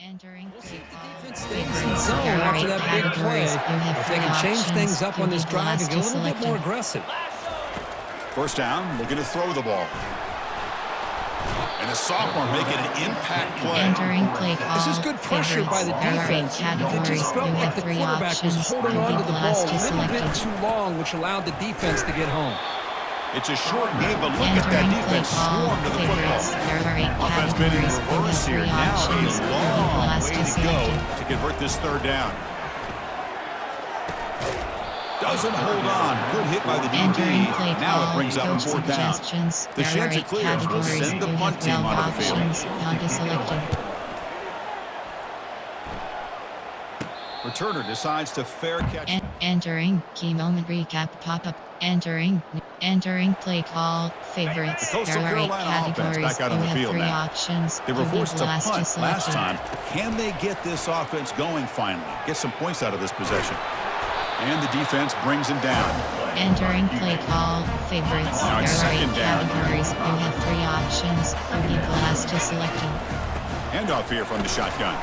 Entering We'll see play if the call. defense stays in Favorites. zone There are after 8 that big play. categories. You have If 3 they can change options. things up You on this need the drive and last get a to little bit select more it. aggressive. First down, looking to throw the ball. And a sophomore making an impact play. Entering play call. This is good pressure by the Favorites. There are 8 defense. It categories. just felt You like have the 3 quarterback was options. holding You on need to the the ball last a to little select bit it. too long, which allowed the defense to get home. It's a short game, but look at that Entering defense play call. swarm to the football. Favorites. There are 8 Offense been in categories. You have reverse 3 here. Now options. a You need the long last way to to select go it. to convert this third down. Doesn't hold on. Good hit by the Entering DB. play Now it call. brings up Coach fourth down. suggestions. The There are chance 8 it clears will categories. send the You punt have team 12 onto the field. options. Not selected. Returner decides to fair catch. Entering key moment recap pop-up. Entering play call. Favorites. The Coastal There are 8 Carolina offense categories. back out You on the have field 3 now. options. They were You need forced the to last punt select last it. time. Can they get this offense going finally? Get some points out of this possession. And the defense brings him down. Entering play call. Favorites. Now There it's are 8 second down. categories. You have 3 options. You need the last to select it. Handoff here from the shotgun.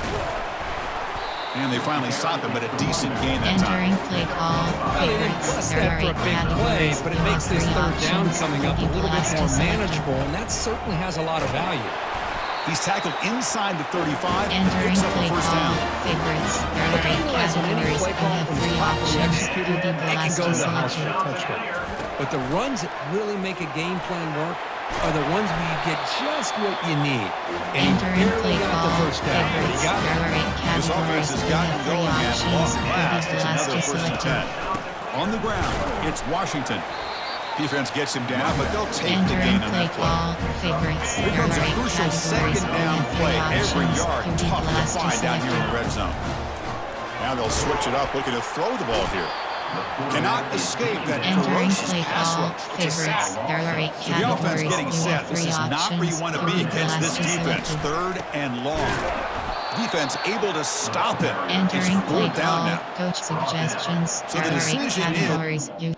And they finally stop him, but a decent gain that time. Entering play call. They didn't Favorites. bust There that are for 8 a big play, categories. but it You makes have this 3 third down options. coming You up a need the little bit last to more select it. manageable, and that certainly has a lot of value. He's tackled inside the 35. Entering Picks up play the first call. down. Favorites. There Look, are I 8 realize in any categories. play You call, have when 3 it's properly options. executed, You need the it can last go to to the house select for a it. touchdown. But the runs that really make a game plan work are the ones where you get just what you need. And he Entering play barely got the call. first down, but he Favorites. got There it. are 8 This offense categories. has You gotten have 3 going at options. long You need last. the It's last another to first and select 10. it. On the ground, it's Washington. Defense gets him down, but they'll take the Entering gain on play that play. call. Favorites. Here There comes are a 8 crucial categories. second You down have 3 play. Every options. yard You need tough the to last to find down select here in the it. red zone. Now they'll switch it up, looking to throw the ball here. Cannot escape that Entering ferocious play pass call. rush. It's a Favorites. sack. There are 8 So the offense categories. getting You set. have This 3 is not where you options. want to You be need the against last this to select defense. it. Third and long. Defense able to stop him. It's Entering play fourth down call. now. Coach suggestions. So There the are 8 decision is- categories. You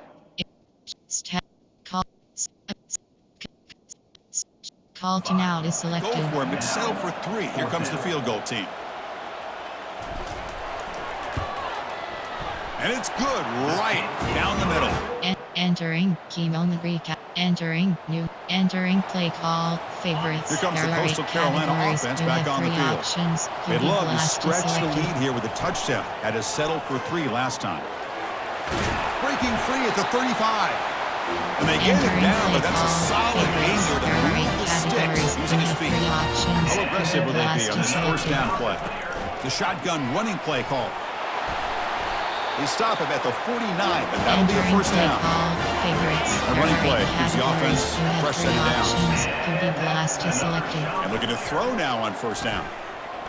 call to now is Go selected. for it, but settle for 3. Here comes the field goal team. And it's good right down the middle. Entering key moment recap. Entering play call. Favorites. Here comes there the are 8 Coastal Carolina categories. offense You back have on the 3 field. options. You They'd need love the to last stretch the select it. lead here with a touchdown. Had to settle for 3 last time. Breaking free at the 35. And they get it Entering down, play but that's a call. solid gain Favorites. here to There are move 8 the sticks categories. using You his have feet. 3 options. How You aggressive need will the they last be on to this select first it. down play? The shotgun running play call. They stop him at the 49, but that'll be a Entering first play down. call. Favorites. A There running are play 8 gives the categories. offense You have fresh 3 set of downs. options. You need the last to select it. And looking to throw now on first down.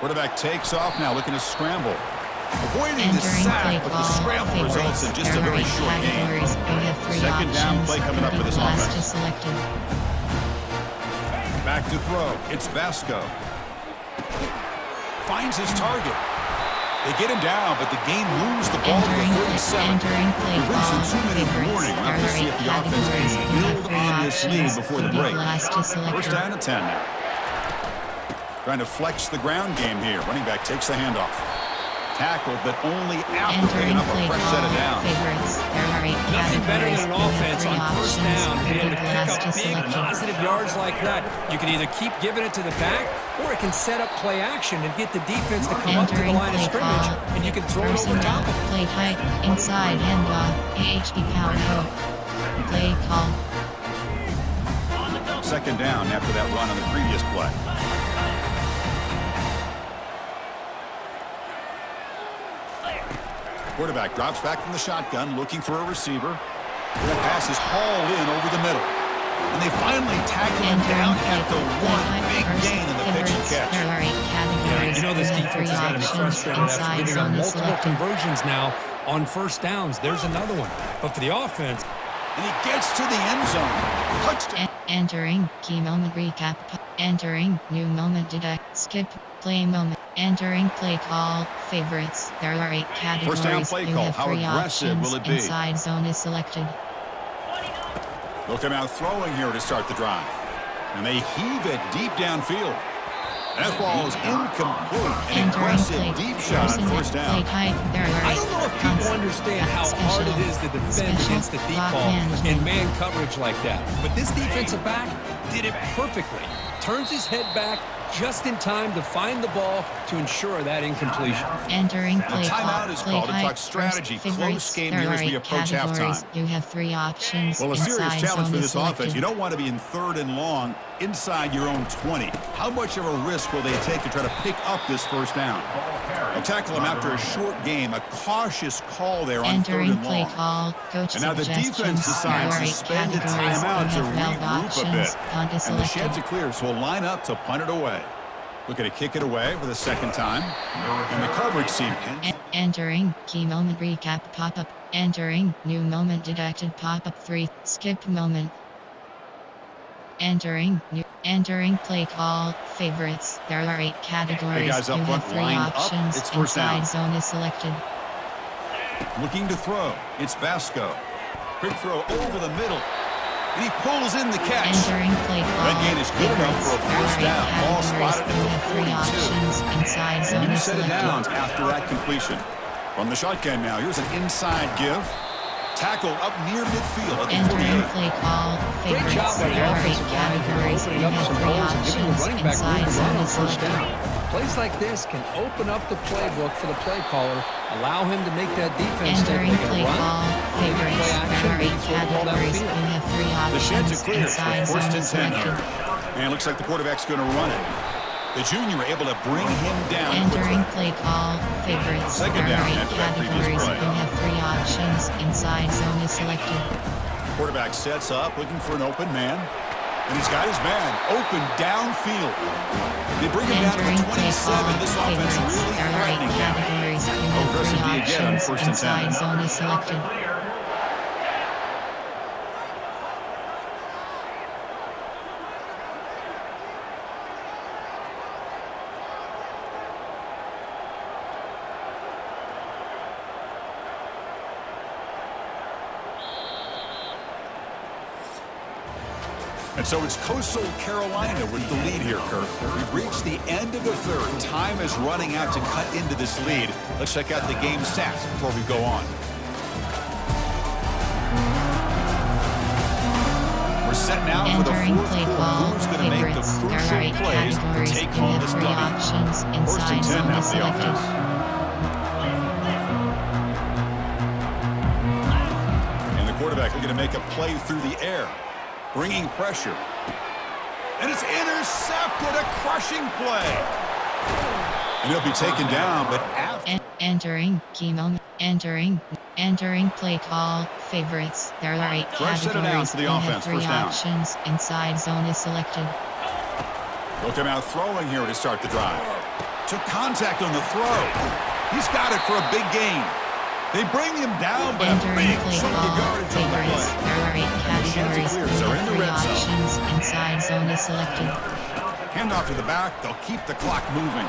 Quarterback takes off now, looking to scramble. Avoiding the Entering play sack, but the call. scramble Favorites. results in just There a are very 8 short gain. categories. You have 3 Second down options. play coming up You for need this the last offense. to select it. Back to throw. It's Vasco. Finds his target. They get him down, but the game moves the ball to the 37. Entering play We've reached call. the 2-minute Favorites. warning. We'll There have to are see 8 if the offense categories. can You have build 3 on this lead options. before You the need break. the last to select First it. down and 10 now. Trying to flex the ground game here. Running back takes the handoff. Tackled, but only after picking Entering up a play fresh call. set of downs. Favorites. There are 8 Nothing better categories. than an You have offense 3 on first options. down to be You able need to the pick last up to big, select it. positive yards like that. You can either keep giving it to the back, or it can set up play action and get the defense to come up to the Entering line of play scrimmage, call. and you can throw it over top of it. Play tight. Inside handoff. AHP power code. Play call. Second down after that run on the previous play. Quarterback drops back from the shotgun, looking for a receiver. The pass is hauled in over the middle. And they finally tackle him down at the one big gain in the pitch and catch. There are 8 categories. You know this You have 3 defense is going to be options. frustrated after Inside giving up zone is multiple selected. conversions now on first downs. There's another one. But for the offense, And he gets to the end zone. Touchdown. Entering key moment recap. Entering new moment detect. Skip play moment. Entering play call. Favorites. There are 8 categories. First down play You call. have How 3 aggressive options. will it be? Inside zone is selected. They'll come out throwing here to start the drive. And they heave it deep downfield. And that ball is incomplete. An Entering aggressive play. deep shot on Person first play down. type. There are I don't know if people understand how hard it is to defend against the deep ball in man coverage like that. But this defensive back did it perfectly. Turns his head back just in time to find the ball to ensure that incompletion. Entering The play timeout is called to type. talk strategy. First, Close favorites. game There here are as we 8 approach categories. halftime. You have 3 options. Well, a serious Inside challenge zone for is this offense. selected. You don't want to be in 3rd and long inside your own 20. How much of a risk will they take to try to pick up this first down? They'll tackle him after a short game. A cautious call there on 3rd Entering and play long. call. Coach And now the suggestions. defense decides There are to 8 spend a categories. timeout to You have 12 regroup a options. bit. Punt is And the selected. Chanticleers will line up to punt it away. Looking to kick it away for the 2nd time. And the coverage team. Entering key moment recap pop-up. Entering new moment detected pop-up 3. Skip moment. Entering play call favorites. There are 8 categories. Hey guys, up you front, have 3 lined up. options. It's first Inside down. zone is selected. Looking to throw. It's Vasco. Quick throw over the middle. And he pulls in the catch. Entering play call. That gain is good enough for a first down. Ball spotted You have at 3 the 42. options. Inside zone New is set of selected. downs after that completion. From the shotgun now, here's an inside give. Tackle up near midfield at the Entering 48. play call Great favorites. job by the There are 8 offensive line here, categories. opening You up have some 3 holes and giving the options. running back room Inside to run zone on is first selected. down. Plays like this can open up the playbook for the play caller, allow him to make that defense think Entering they're play going to call run, favorites. play action, There are 8 maybe throw the ball categories. You downfield. have 3 The options. Chanticleers Inside with zone first is and 10 selected. here. And it looks like the quarterback's going to run it. The junior able to bring him down Entering quickly. play call favorites. Second There are down 8 after that previous categories. play. You have 3 options. Inside zone is selected. Quarterback sets up, looking for an open man. And he's got his man open downfield. They bring him down to Entering the play 27. call This offense favorites. really There are 8 threatening him. categories. You Oh, have 3 aggressive D again on options. first and 10. Inside zone is selected. And so it's Coastal Carolina with the lead here, Kirk. We've reached the end of the 3rd. Time is running out to cut into this lead. Let's check out the game stats before we go on. We're set now for the Entering 4th play quarter. call Who's going to make the favorites. There are crucial 8 plays to categories. take You home have this 3 W? options. First and Inside 10 zone now is for the selected. offense. And the quarterback looking to make a play through the air, bringing pressure. And it's intercepted, a crushing play. And he'll be taken down, but after. Entering key moment. Entering play call favorites. There are 8 Fresh set of downs categories. for the You have offense, 3 first down. options. Inside zone is selected. He'll come out throwing here to start the drive. Took contact on the throw. He's got it for a big gain. They bring him down, but a Entering big play chunk of call yardage on the favorites. play. There are 8 categories. You Chanticleers are in have the 3 red zone. options. Inside zone is selected. Handoff to the back. They'll keep the clock moving.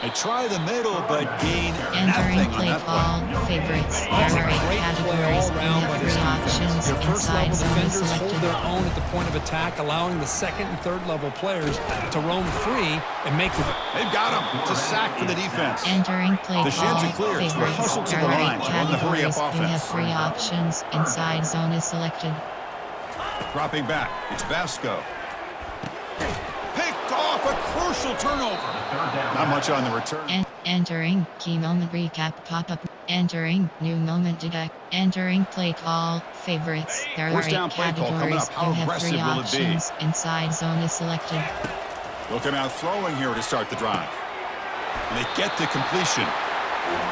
They try the middle, but gain Entering nothing on play that call play. favorites. There That's a are 8 great play categories. all You around by have this 3 defense. options. Your first Inside level zone is defenders hold selected. their own at the point of attack, allowing the 2nd and 3rd level players to roam free and make the. They've got him. It's a sack for the defense. Entering play The call Chanticleers will favorites. hustle to There the are line 8 to run the hurry-up categories. You have offense. 3 options. Inside zone is selected. Dropping back. It's Vasco. Picked off, a crucial turnover. Not much on the return. Entering key moment recap pop-up. Entering new moment detect. Entering play call favorites. There are First 8 down play call coming categories. up. How You have aggressive 3 will it be? options. Inside zone is selected. They'll come out throwing here to start the drive. And they get the completion.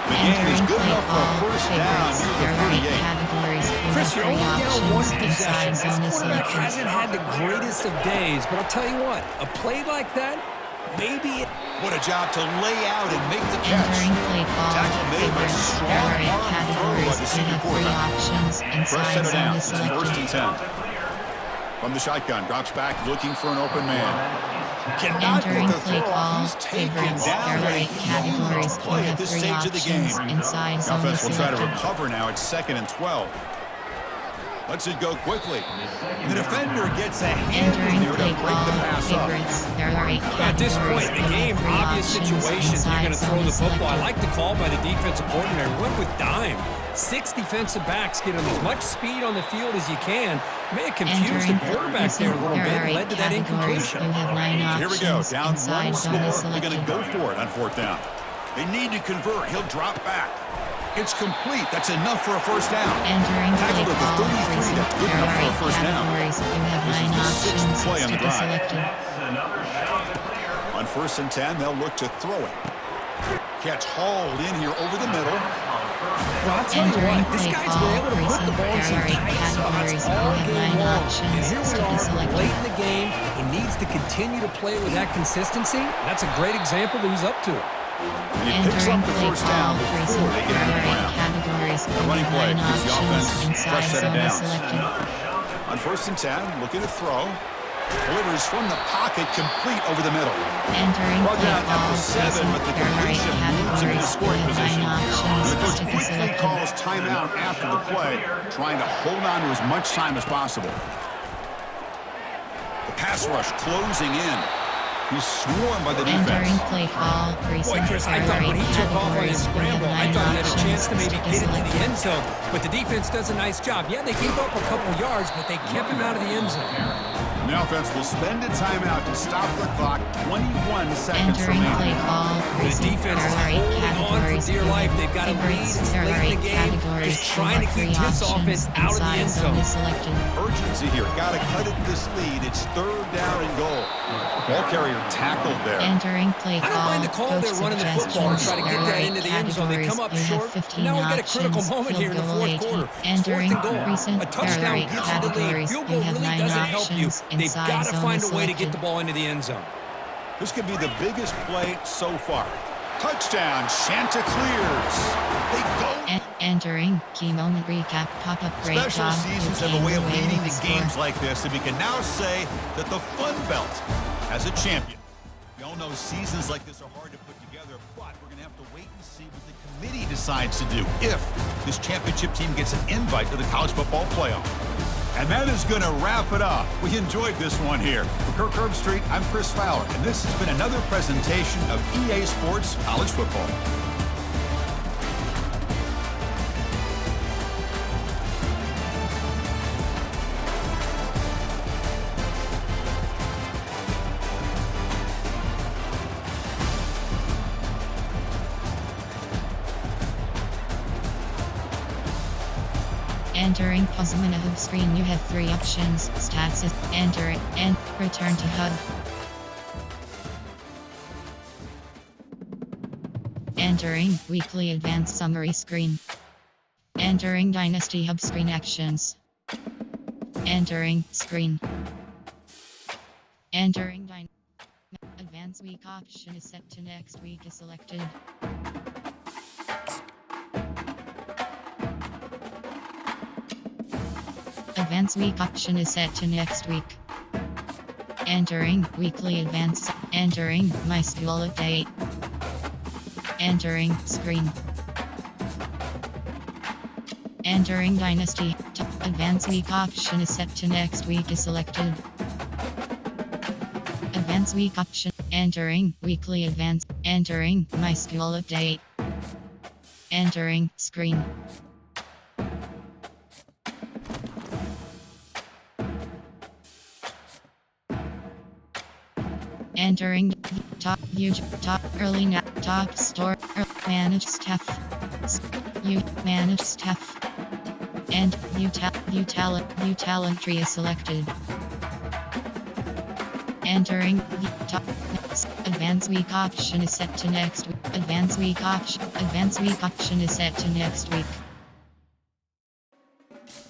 The gain is Entering good play enough for call a first down favorites. near There the are 8 38. categories. You Chris, have you're 3 only down 1 options. possession. Inside This zone is quarterback selected. hasn't had the greatest of days, but I'll tell you what, a play like that, maybe. What a job to lay out and make the catch. Entering play call Tackle made by favorites. strong There are 8 arm throw by categories. the You senior have 3 quarterback. options. Fresh Inside set of zone downs. is It's first selected. and 10. From the shotgun, drops back, looking for an open man. Cannot Entering get the play throw call off. He's taken favorites. down. There are A 8 huge categories. You play at have this 3 stage of the game. options. Inside The zone is offense will try to selected. recover now. It's 2nd and 12. Lets it go quickly. The defender gets a hand in Entering there to play break the call, pass up. favorites. There are 8 At this categories. point in the You game, have 3 obvious options. situations, you're going to Inside throw the zone football. I selected. like the call by the defensive coordinator. Went with dime. 6 defensive backs get as much speed on the field as you can. May have confused the quarterback there a little bit and led to that incompletion. You have 9 Here we go. options. Down Inside one zone is score. They're going to selected. go for it on 4th down. They need to convert. He'll drop back. It's complete. That's enough for a first down. Entering play Tackled at the call, 33. freezing. That's good There enough are for a 8 first down. categories. You have This is 9 the 6th options. play on the Stick is drive. selected. On 1st and 10, they'll look to throw it. Catch hauled in here over the middle. Well, I'll tell you Entering what, this play guy's call, been able to put the freezing. ball in some There are 8 tight spots categories. You all have game 9 long. options. And here we Stick is are, selected. late in the game. He needs to continue to play with that consistency. That's a great example that he's up to it. And he picks Entering up the play first call, down before freezing. they get There into are the 8 ground. categories. You running have play 9 gives the options. offense fresh Inside set of zone is downs. selected. On 1st and 10, looking to throw. Delivers from the pocket, complete over the middle. Entering Brought play down call, up to 7, freezing. but the There are 8 completion moves him into categories. You scoring have 9 position. options. The coach Stick is quickly selected. calls timeout after the play, trying to hold on to as much time as possible. The pass rush closing in. He's swarmed by the Entering defense. play call, freezing. Boy, Chris, I There thought are when he 8 took off on his categories. You have scramble, I 9 thought he had a chance to maybe options. Stick is get into the selected. end zone. But the defense does a nice job. Yeah, they gave up a couple yards, but they kept him out of the end zone. The offense will spend a timeout to stop the clock. 21 seconds Entering play remaining. call, The freezing. defense There is are 8 holding on for categories. dear You life. have They've got a lead. favorites. It's There late are in 8 the game. categories. Just You trying to have keep 3 this offense options. out of the Inside end zone zone. is selected. Urgency here. Got to cut it this lead. It's 3rd down and goal. Ball carrier tackled there. Entering play I call. don't mind the call. Coach They're running the football to try to suggestions. get There that are into 8 the end zone. They come up categories. You short. have 15 Now we got a critical options. moment here in the Field goal 4th 18. quarter. 4th Entering and goal. recent. A There are touchdown 8 gets you the lead. categories. Field You goal have really 9 doesn't help you. options. They've Inside got to zone find is a way to get selected. the ball into the end zone. This could be the biggest play so far. Touchdown, Chanticleers. They go. Entering key moment recap pop-up break. Special seasons have a way of leading to games like this, and we can now say that the Fun Belt has a champion. We all know seasons like this are hard to put together, but we're going to have to wait and see what the committee decides to do if this championship team gets an invite to the college football playoff. And that is going to wrap it up. We enjoyed this one here. For Kirk Herbstreit, I'm Chris Fowler, and this has been another presentation of EA Sports College Football. Entering puzzlement hub screen. You have 3 options. Stats is enter it and return to hub. Entering weekly advanced summary screen. Entering Dynasty Hub screen actions. Entering screen. Entering advanced week option is set to next week is selected. Advanced week option is set to next week. Entering weekly advanced. Entering my school update. Entering screen. Entering Dynasty. Advanced week option is set to next week is selected. Advanced week option. Entering weekly advanced. Entering my school update. Entering screen. Entering top view top early net top store manage staff you manage staff and view talent tree is selected. Entering the top advanced week option is set to next week. Advanced week option is set to next week.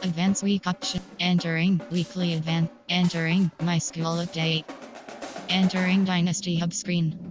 Advanced week option. Entering weekly advance. Entering my school update. Entering Dynasty Hub screen.